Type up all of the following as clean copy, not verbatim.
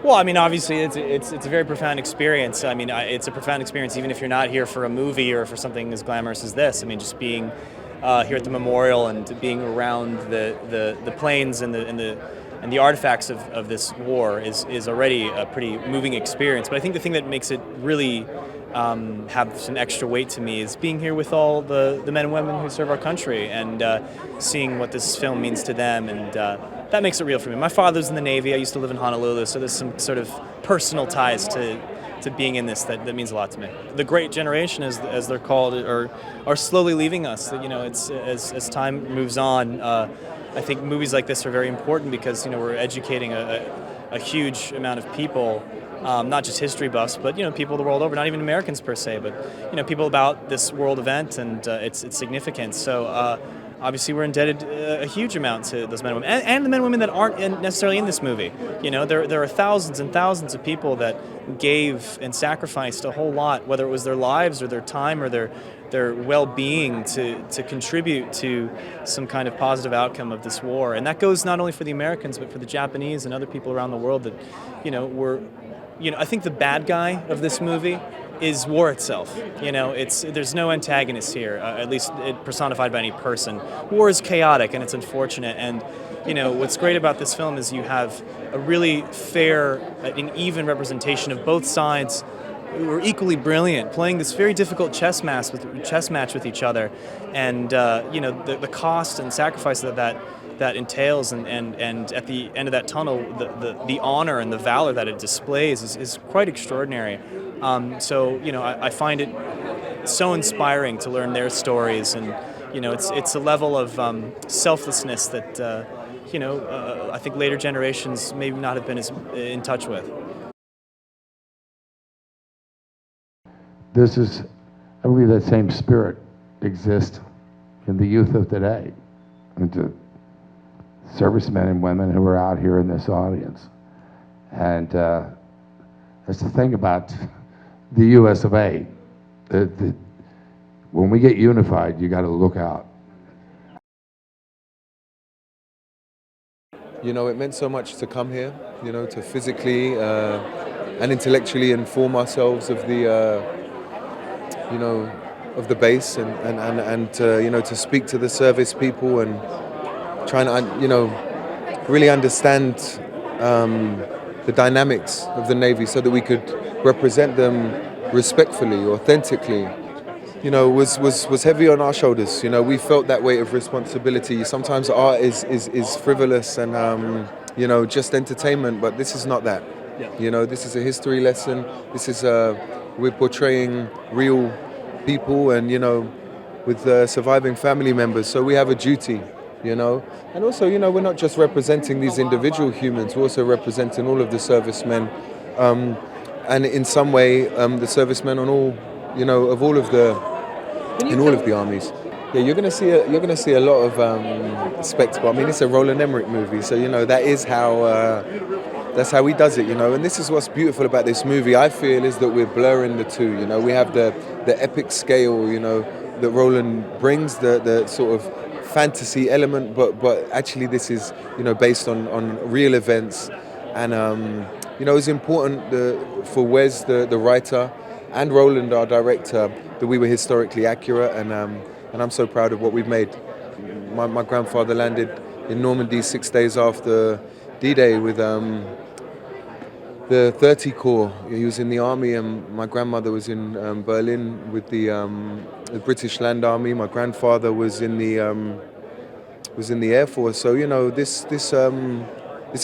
Well, I mean, obviously, it's a very profound experience. I mean, it's a profound experience even if you're not here for a movie or for something as glamorous as this. I mean, just being here at the memorial and being around the planes and the artifacts of this war is already a pretty moving experience. But I think the thing that makes it really have some extra weight to me is being here with all the men and women who serve our country and seeing what this film means to them, and that makes it real for me. My father's in the Navy. I used to live in Honolulu, so there's some sort of personal ties to being in this that means a lot to me. The great generation, as they're called, are slowly leaving us. You know, it's as time moves on. I think movies like this are very important because we're educating a huge amount of people. Not just history buffs, but people the world over, not even Americans per se, but people about this world event and its significance. So obviously we're indebted a huge amount to those men and women, and the men and women that aren't necessarily in this movie. There are thousands and thousands of people that gave and sacrificed a whole lot, whether it was their lives or their time or their well-being to contribute to some kind of positive outcome of this war. And that goes not only for the Americans, but for the Japanese and other people around the world that were. I think the bad guy of this movie is war itself. There's no antagonist here, at least personified by any person. War is chaotic and it's unfortunate. And what's great about this film is you have a really fair and even representation of both sides who are equally brilliant, playing this very difficult chess match with each other, and the cost and sacrifice that entails, and at the end of that tunnel, the honor and the valor that it displays is quite extraordinary. So I find it so inspiring to learn their stories, and it's a level of selflessness that I think later generations maybe not have been as in touch with. I believe that same spirit exists in the youth of today, and to servicemen and women who are out here in this audience. And that's the thing about the US of A. When we get unified, you got to look out. It meant so much to come here, to physically and intellectually inform ourselves of the of the base, and to speak to the service people and trying to really understand the dynamics of the Navy so that we could represent them respectfully, authentically. Was heavy on our shoulders. We felt that weight of responsibility. Sometimes art is frivolous and just entertainment, but this is not that. Yeah. This is a history lesson. This is we're portraying real people and with surviving family members. So we have a duty. And also, we're not just representing these individual humans, we're also representing all of the servicemen, and in some way, the servicemen on all, in all of the armies. Yeah, you're gonna see a lot of spectacle. I mean, it's a Roland Emmerich movie, so that is how. That's how he does it, and this is what's beautiful about this movie, I feel, is that we're blurring the two. We have the epic scale, that Roland brings, the sort of fantasy element, but actually this is based on real events, and it's important for Wes, the writer, and Roland, our director, that we were historically accurate, and I'm so proud of what we've made. My grandfather landed in Normandy 6 days after D-Day with the 30 Corps. He was in the army, and my grandmother was in Berlin with the British Land Army. My grandfather was in the Air Force. So this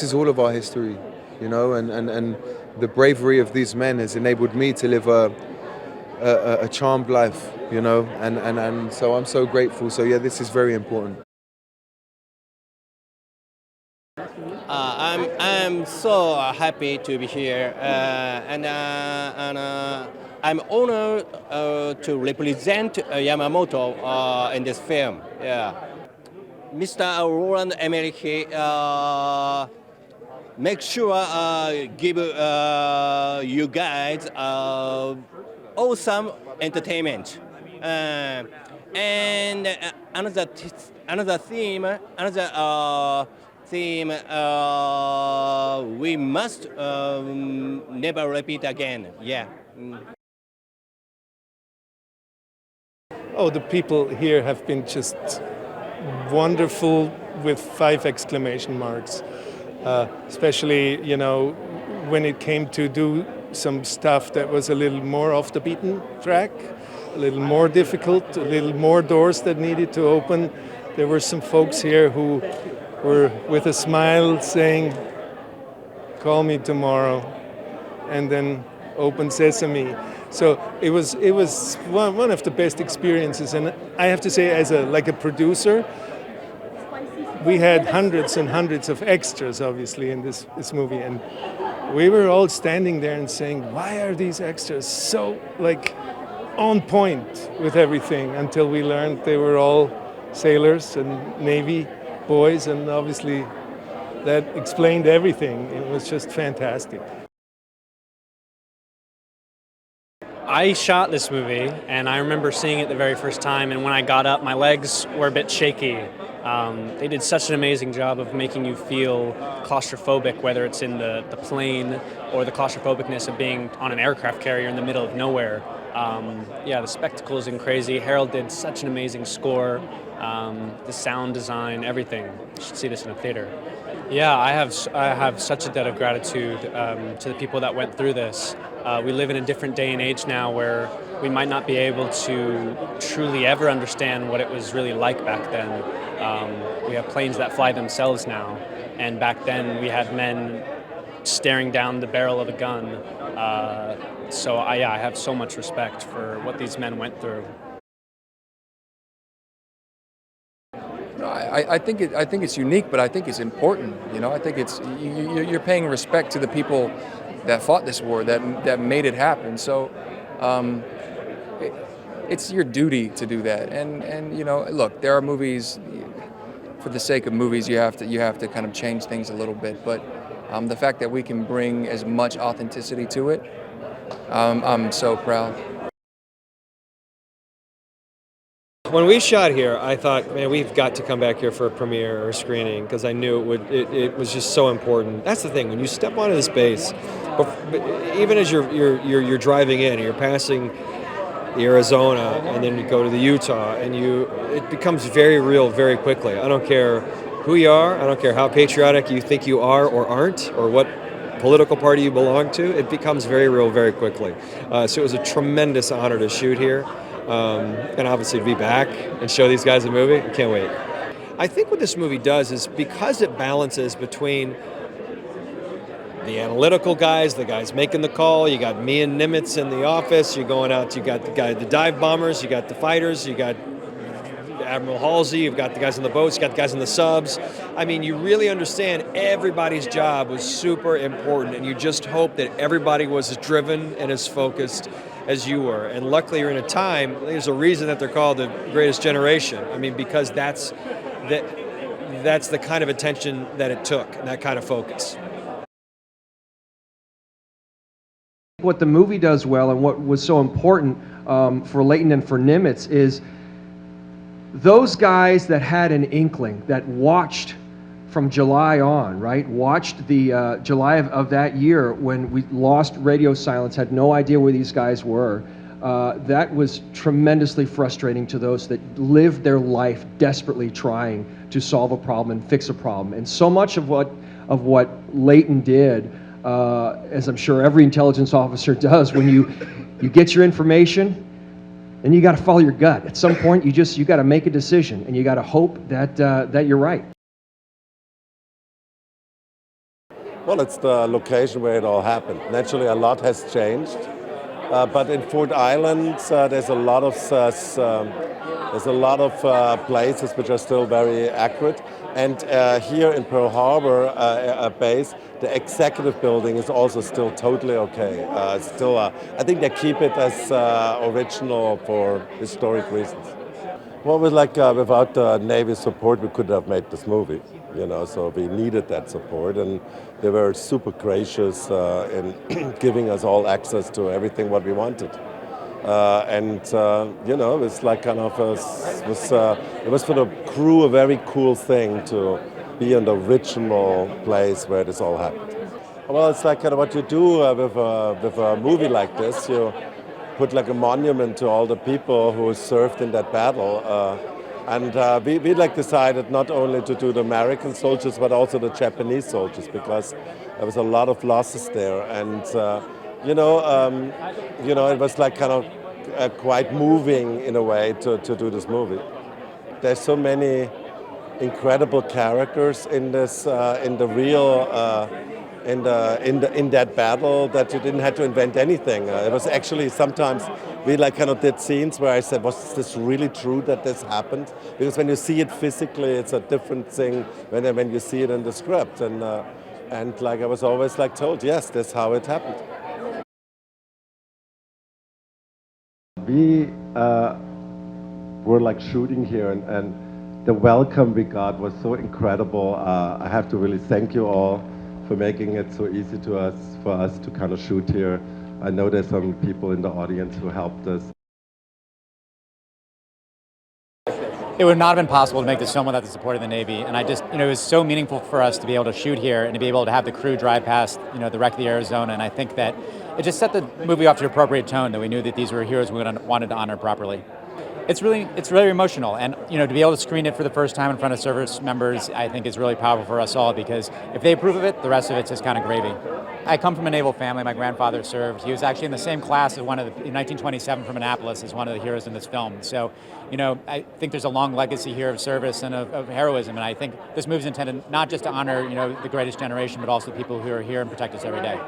is all of our history, and the bravery of these men has enabled me to live a charmed life, and so I'm so grateful. So yeah, this is very important. I'm so happy to be here, and I'm honored to represent Yamamoto in this film. Yeah, Mr. Roland Emmerich, make sure give you guys awesome entertainment, and another theme, another theme we must never repeat again. Yeah. Oh, the people here have been just wonderful with 5 exclamation marks. Especially, you know, when it came to do some stuff that was a little more off the beaten track, a little more difficult, a little more doors that needed to open. There were some folks here who were with a smile saying, "Call me tomorrow," and then open sesame. So it was one of the best experiences, and I have to say, as a producer, we had hundreds and hundreds of extras, obviously, in this movie, and we were all standing there and saying, "Why are these extras so on point with everything?" Until we learned they were all sailors and Navy boys, and obviously that explained everything. It was just fantastic. I shot this movie, and I remember seeing it the very first time, and when I got up, my legs were a bit shaky. They did such an amazing job of making you feel claustrophobic, whether it's in the plane or the claustrophobicness of being on an aircraft carrier in the middle of nowhere. The spectacle is crazy. Harald did such an amazing score, the sound design, everything. You should see this in a theater. Yeah, I have such a debt of gratitude to the people that went through this. We live in a different day and age now where we might not be able to truly ever understand what it was really like back then. We have planes that fly themselves now, and back then we had men staring down the barrel of a gun. So I have so much respect for what these men went through. I think it's unique, but I think it's important. You know, I think it's you're paying respect to the people that fought this war, that made it happen. So it's your duty to do that. And you know, look, there are movies. For the sake of movies, you have to kind of change things a little bit. But the fact that we can bring as much authenticity to it, I'm so proud. When we shot here, I thought, man, we've got to come back here for a premiere or a screening because I knew it was just so important. That's the thing, when you step onto this base, but even as you're driving in, and you're passing the Arizona, and then you go to the Utah, and it becomes very real very quickly. I don't care who you are, I don't care how patriotic you think you are or aren't, or what political party you belong to, it becomes very real very quickly. So it was a tremendous honor to shoot here. And obviously to be back and show these guys a movie, I can't wait. I think what this movie does is, because it balances between the analytical guys, the guys making the call, you got me and Nimitz in the office, you're going out, you got the dive bombers, you got the fighters, you got Admiral Halsey, you've got the guys on the boats, you got the guys on the subs. I mean, you really understand everybody's job was super important, and you just hope that everybody was as driven and as focused as you were. And luckily you're in a time, there's a reason that they're called the greatest generation. I mean, because that's the kind of attention that it took, and that kind of focus. What the movie does well, and what was so important for Leighton and for Nimitz, is those guys that had an inkling, that watched from July on, right? Watched the July of that year when we lost radio silence, had no idea where these guys were. That was tremendously frustrating to those that lived their life desperately trying to solve a problem and fix a problem. And so much of what Leighton did, as I'm sure every intelligence officer does, when you get your information, and you got to follow your gut. At some point, you got to make a decision, and you got to hope that you're right. Well, it's the location where it all happened. Naturally, a lot has changed, but in Fort Island, there's a lot of places which are still very accurate. And here in Pearl Harbor base, the executive building is also still totally okay. I think they keep it as original for historic reasons. Well, without the Navy support, we couldn't have made this movie. You know, so we needed that support, and they were super gracious in giving us all access to everything what we wanted. You know, it's like kind of it was for the crew a very cool thing to be in the original place where this all happened. Well, it's like kind of what you do with a movie like this. You put like a monument to all the people who served in that battle. We like decided not only to do the American soldiers, but also the Japanese soldiers, because there was a lot of losses there. And, it was like kind of quite moving in a way to do this movie. There's so many incredible characters in this, in the real, in that battle, that you didn't have to invent anything. It was actually sometimes we like kind of did scenes where I said, was this really true that this happened? Because when you see it physically, it's a different thing when you see it in the script. And like I was always like told, yes, that's how it happened. We were like shooting here, and the welcome we got was so incredible. I have to really thank you all for making it so easy for us to kind of shoot here. I know there's some people in the audience who helped us. It would not have been possible to make this film without the support of the Navy, and it was so meaningful for us to be able to shoot here and to be able to have the crew drive past, the wreck of the Arizona, and I think that it just set the movie off to an appropriate tone, that we knew that these were heroes we wanted to honor properly. It's really emotional, and to be able to screen it for the first time in front of service members, I think is really powerful for us all, because if they approve of it, the rest of it's just kind of gravy. I come from a naval family. My grandfather served. He was actually in the same class as in 1927 from Annapolis, as one of the heroes in this film. So, I think there's a long legacy here of service and of heroism, and I think this movie's intended not just to honor, the greatest generation, but also the people who are here and protect us every day.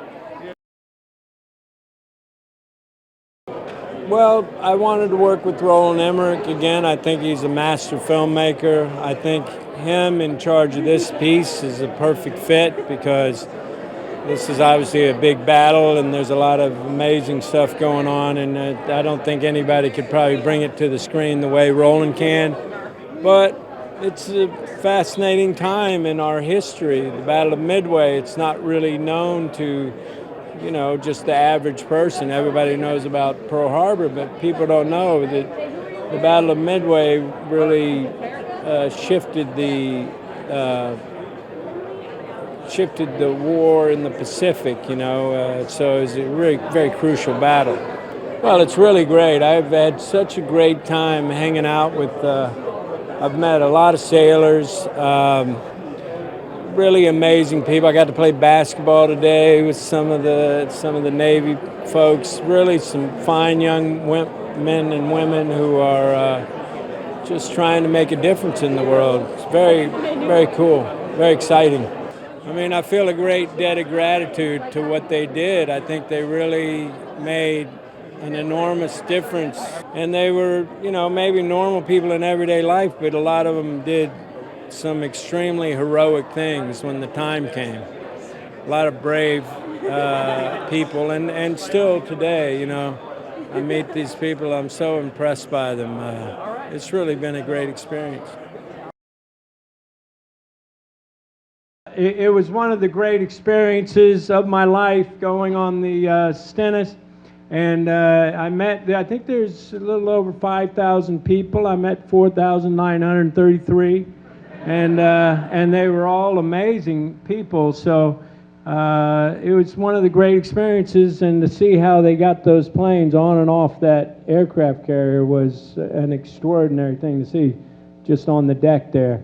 Well, I wanted to work with Roland Emmerich again. I think he's a master filmmaker. I think him in charge of this piece is a perfect fit, because this is obviously a big battle and there's a lot of amazing stuff going on, and I don't think anybody could probably bring it to the screen the way Roland can. But it's a fascinating time in our history. The Battle of Midway, it's not really known to just the average person. Everybody knows about Pearl Harbor, but people don't know that the Battle of Midway really shifted the war in the Pacific, so it was a really very crucial battle. Well, it's really great. I've had such a great time hanging out with, I've met a lot of sailors, really amazing people. I got to play basketball today with some of the Navy folks. Really some fine young men and women who are just trying to make a difference in the world. It's very, very cool, very exciting. I mean, I feel a great debt of gratitude to what they did. I think they really made an enormous difference. And they were, maybe normal people in everyday life, but a lot of them did some extremely heroic things when the time came. A lot of brave people, and still today, I meet these people, I'm so impressed by them. It's really been a great experience. It was one of the great experiences of my life going on the Stennis, and I think there's a little over 5,000 people. I met 4,933. And they were all amazing people, so it was one of the great experiences, and to see how they got those planes on and off that aircraft carrier was an extraordinary thing to see, just on the deck there.